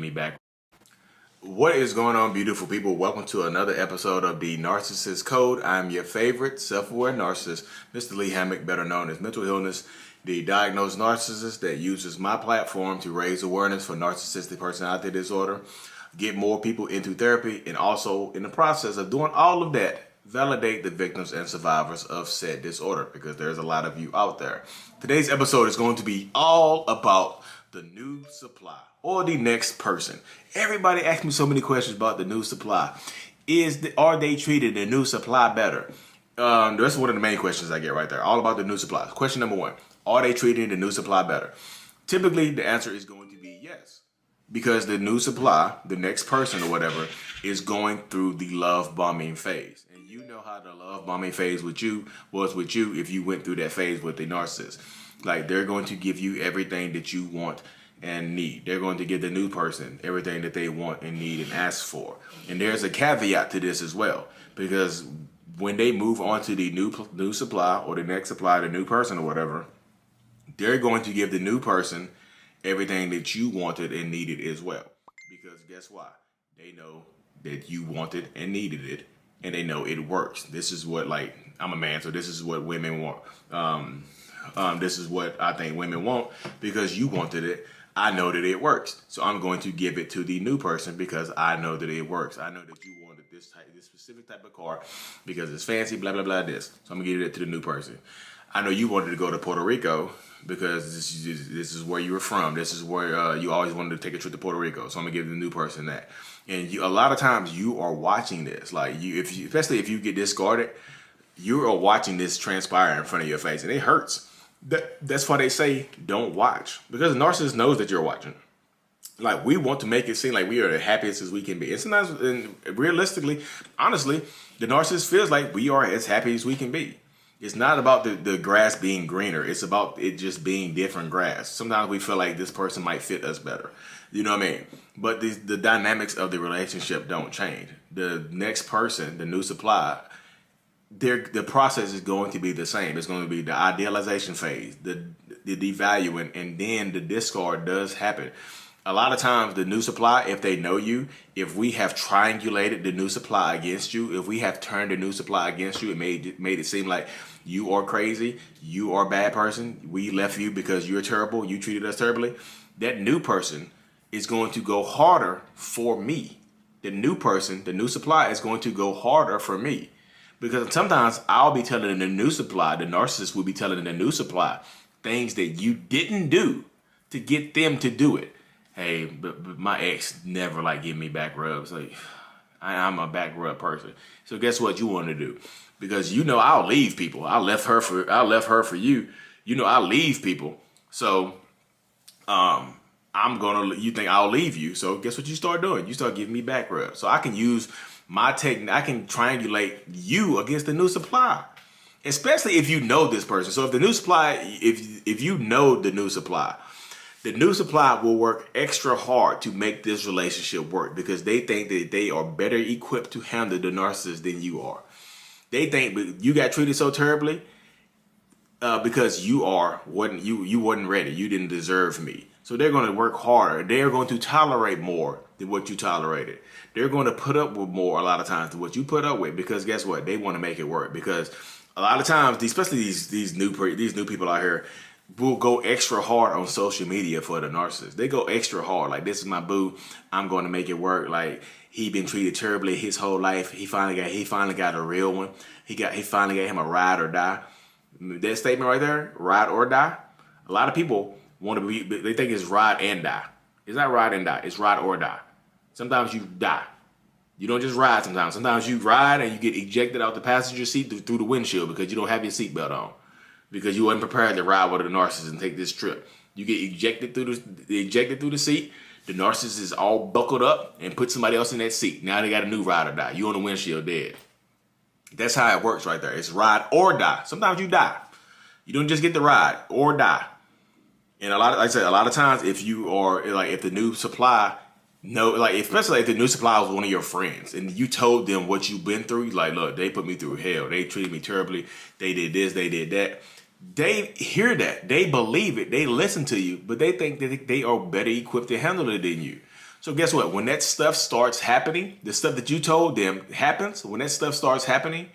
me back. What is going on, beautiful people? Welcome to another episode of the Narcissist Code. I'm your favorite self-aware narcissist, Mr. Lee Hammock, better known as Mental Illness, the diagnosed narcissist that uses my platform to raise awareness for narcissistic personality disorder, get more people into therapy, and also in the process of doing all of that, validate the victims and survivors of said disorder, because there's a lot of you out there. Today's episode is going to be all about the new supply or the next person. Everybody asks me so many questions about the new supply. Are they treating the new supply better? That's one of the main questions I get right there. All about the new supply. Question number one: are they treating the new supply better? Typically, the answer is going to be yes, because the new supply, the next person or whatever, is going through the love bombing phase. And you know how the love bombing phase was with you if you went through that phase with the narcissist. Like, they're going to give you everything that you want and need. They're going to give the new person everything that they want and need and ask for. And there's a caveat to this as well, because when they move on to the new supply or the next supply, the new person or whatever, they're going to give the new person everything that you wanted and needed as well. Because guess what? They know that you wanted and needed it, and they know it works. This is what, like, I'm a man, so this is what women want. This is what I think women want, because you wanted it. I know that it works. So I'm going to give it to the new person because I know that it works. I know that you wanted this specific type of car because it's fancy, blah, blah, blah, this. So I'm going to give it to the new person. I know you wanted to go to Puerto Rico because this is where you were from. This is where you always wanted to take a trip to Puerto Rico. So I'm going to give the new person that. And a lot of times you are watching this. Like, especially if you get discarded, you are watching this transpire in front of your face, and it hurts. That's why they say don't watch, because the narcissist knows that you're watching. Like, we want to make it seem like we are the happiest as we can be. And sometimes, and realistically, honestly, the narcissist feels like we are as happy as we can be. It's not about the grass being greener. It's about it just being different grass. Sometimes we feel like this person might fit us better. You know what I mean? But the dynamics of the relationship don't change. The next person, the new supply, the process is going to be the same. It's going to be the idealization phase, the devaluing, and then the discard does happen. A lot of times the new supply, if they know you, if we have triangulated the new supply against you, if we have turned the new supply against you and made it seem like you are crazy, you are a bad person, we left you because you're terrible, you treated us terribly, that new person is going to go harder for me. The new person, the new supply, is going to go harder for me. Because sometimes I'll be telling the new supply, the narcissist will be telling the new supply things that you didn't do to get them to do it. Hey, but my ex never give me back rubs. Like, I'm a back rub person. So guess what you want to do? Because I'll leave people. I left her for you. I leave people. So you think I'll leave you. So guess what you start doing? You start giving me back rubs. So I can use my technique. I can triangulate you against the new supply, especially if you know this person. So if the new supply, if you know the new supply will work extra hard to make this relationship work, because they think that they are better equipped to handle the narcissist than you are. They think you got treated so terribly because you wasn't ready. You didn't deserve me. So they're going to work harder. They're going to tolerate more than what you tolerated. They're going to put up with more a lot of times than what you put up with, because guess what? They want to make it work. Because a lot of times, especially these new people out here, will go extra hard on social media for the narcissist. They go extra hard. Like, this is my boo. I'm going to make it work. Like, he been treated terribly his whole life. He finally got a real one. He finally got him a ride or die. That statement right there, ride or die. A lot of people they think it's ride and die. It's not ride and die. It's ride or die. Sometimes you die. You don't just ride sometimes. Sometimes you ride and you get ejected out the passenger seat through the windshield because you don't have your seatbelt on. Because you wasn't prepared to ride with a narcissist and take this trip. You get ejected through the seat. The narcissist is all buckled up and put somebody else in that seat. Now they got a new ride or die. You on the windshield dead. That's how it works right there. It's ride or die. Sometimes you die. You don't just get the ride or die. And a lot of times, if the new supply, especially if the new supply was one of your friends and you told them what you've been through, like, look, they put me through hell. They treated me terribly. They did this, they did that. They hear that. They believe it. They listen to you, but they think that they are better equipped to handle it than you. So guess what? When that stuff starts happening, the stuff that you told them happens, when that stuff starts happening,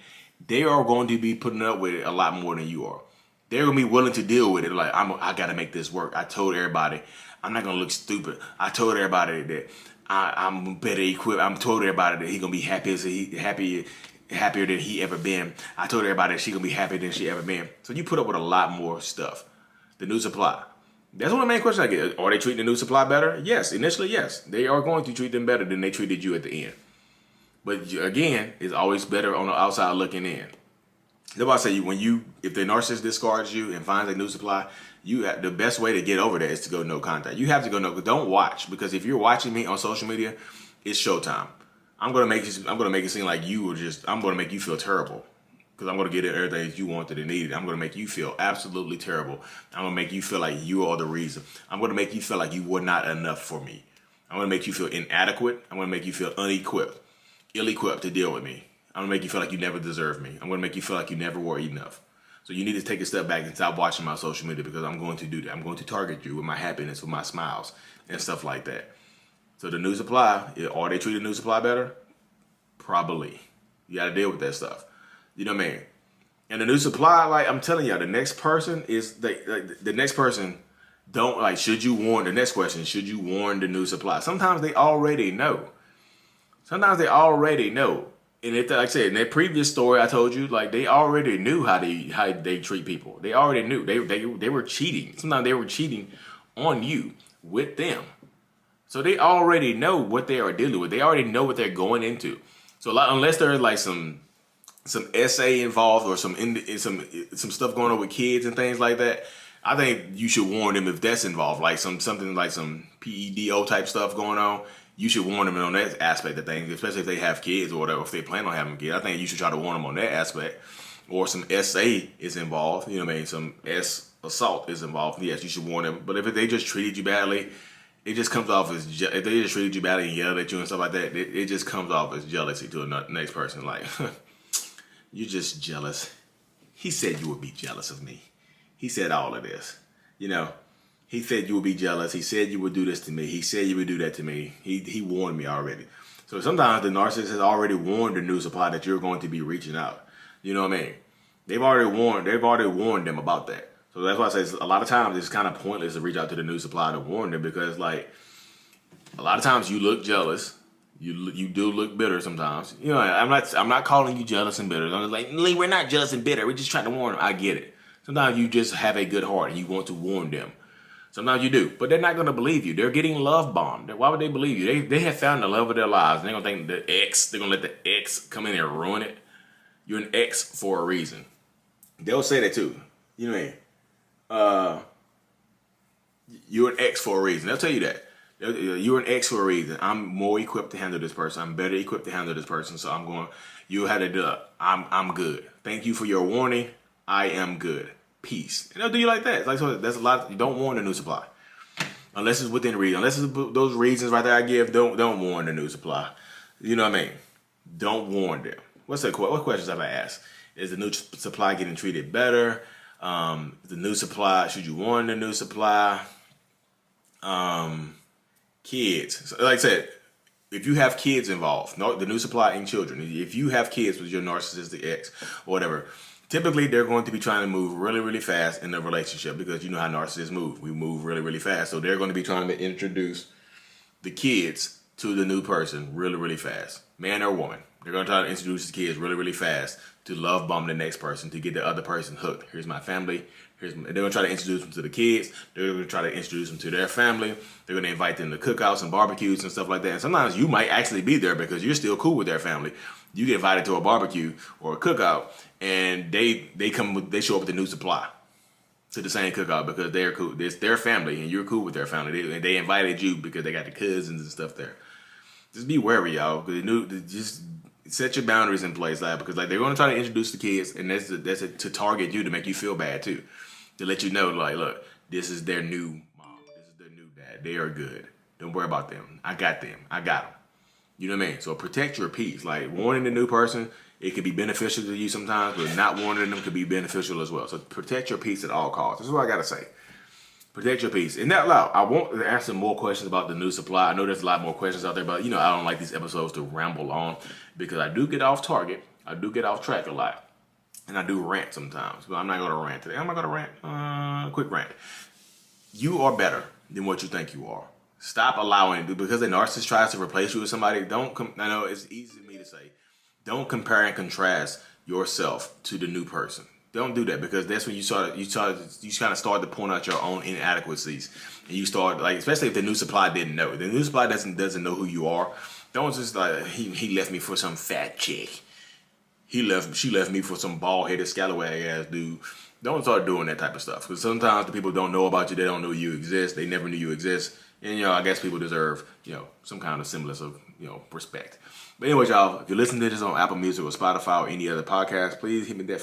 they are going to be putting up with it a lot more than you are. They're going to be willing to deal with it. Like, I got to make this work. I told everybody I'm not going to look stupid. I told everybody that I'm better equipped. I told everybody that he's going to be happier than he ever been. I told everybody that she's going to be happier than she ever been. So you put up with a lot more stuff. The new supply. That's one of the main questions I get. Are they treating the new supply better? Yes. Initially, yes. They are going to treat them better than they treated you at the end. But again, it's always better on the outside looking in. That's why I say if the narcissist discards you and finds a new supply, the best way to get over that is to go no contact. You have to go no. Don't watch, because if you're watching me on social media, it's showtime. I'm gonna make it seem like I'm gonna make you feel terrible. Because I'm going to get everything that you wanted and needed. I'm going to make you feel absolutely terrible. I'm going to make you feel like you are the reason. I'm going to make you feel like you were not enough for me. I'm going to make you feel inadequate. I'm going to make you feel unequipped, ill-equipped to deal with me. I'm going to make you feel like you never deserve me. I'm going to make you feel like you never were enough. So you need to take a step back and stop watching my social media, because I'm going to do that. I'm going to target you with my happiness, with my smiles, and stuff like that. So the new supply, are they treating the new supply better? Probably. You got to deal with that stuff. You know what I mean? And the new supply, like I'm telling y'all, the next person is the next person. Should you warn the next question? Should you warn the new supply? Sometimes they already know. And if, like I said, in that previous story I told you, like they already knew how they treat people. They already knew they were cheating. Sometimes they were cheating on you with them. So they already know what they are dealing with. They already know what they're going into. So unless there's like some essay involved or some stuff going on with kids and things like that, I think you should warn them if that's involved, like something like some PEDO type stuff going on. You should warn them on that aspect of things, especially if they have kids or whatever. If they plan on having kids, I think you should try to warn them on that aspect. Or some SA is involved, you know what I mean? Some assault is involved. Yes, you should warn them. But if they just treated you badly, it just comes off as if they just treated you badly and yelled at you and stuff like that. It just comes off as jealousy to the next person, like. You're just jealous. He said you would be jealous of me. He said all of this. He said you would be jealous. He said you would do this to me. He said you would do that to me. He warned me already. So sometimes the narcissist has already warned the new supply that you're going to be reaching out. You know what I mean? They've already warned them about that. So that's why I say a lot of times it's kind of pointless to reach out to the new supply to warn them, because like a lot of times you look jealous. You do look bitter sometimes. I'm not calling you jealous and bitter. I'm just like, Lee, we're not jealous and bitter. We're just trying to warn them. I get it. Sometimes you just have a good heart and you want to warn them. Sometimes you do, but they're not going to believe you. They're getting love bombed. Why would they believe you? They have found the love of their lives. They're going to think they're going to let the ex come in and ruin it. You're an ex for a reason. They'll say that too. You know what I mean? You're an ex for a reason. They'll tell you that. You're an ex for a reason. I'm more equipped to handle this person. I'm better equipped to handle this person. So you had to do it. I'm good. Thank you for your warning. I am good. Peace. And they'll do you like that. So that's a lot. You don't warn the new supply. Unless it's within reason. Unless it's those reasons right there I give, don't warn the new supply. You know what I mean? Don't warn them. What questions have I asked? Is the new supply getting treated better? The new supply, should you warn the new supply? Kids. So like I said, if you have kids involved, the new supply and children, if you have kids with your narcissistic ex or whatever, typically they're going to be trying to move really, really fast in the relationship, because you know how narcissists move. We move really, really fast. So they're going to be trying to introduce the kids to the new person really, really fast. Man or woman. They're going to try to introduce the kids really, really fast to love bomb the next person, to get the other person hooked. Here's my family. They're going to try to introduce them to the kids. They're going to try to introduce them to their family. They're going to invite them to cookouts and barbecues and stuff like that. And sometimes you might actually be there because you're still cool with their family. You get invited to a barbecue or a cookout, and they show up with the new supply to the same cookout because they're cool. It's their family, and you're cool with their family. They invited you because they got the cousins and stuff there. Just be wary, y'all. Just set your boundaries in place, because they're going to try to introduce the kids, and that's to target you, to make you feel bad too, to let you know, like, look, this is their new mom, this is their new dad. They are good. Don't worry about them. I got them. I got them. You know what I mean? So protect your peace. Like, warning the new person, it could be beneficial to you sometimes, but not warning them could be beneficial as well. So protect your peace at all costs. This is what I got to say. Protect your peace. And that loud. I want to answer more questions about the new supply. I know there's a lot more questions out there, but I don't like these episodes to ramble on because I do get off target. I do get off track a lot. And I do rant sometimes. But I'm not going to rant today. Am I going to rant? Quick rant. You are better than what you think you are. Stop allowing, because the narcissist tries to replace you with somebody, I know it's easy for me to say, don't compare and contrast yourself to the new person. Don't do that, because that's when you kind of start to point out your own inadequacies, and you start, like, especially if the new supply didn't know. The new supply doesn't know who you are. Don't just like he left me for some fat chick. She left me for some bald headed scallywag ass dude. Don't start doing that type of stuff, because sometimes the people don't know about you. They don't know you exist. They never knew you exist, and I guess people deserve some kind of semblance of respect. But anyway, y'all, if you're listening to this on Apple Music or Spotify or any other podcast, please hit me that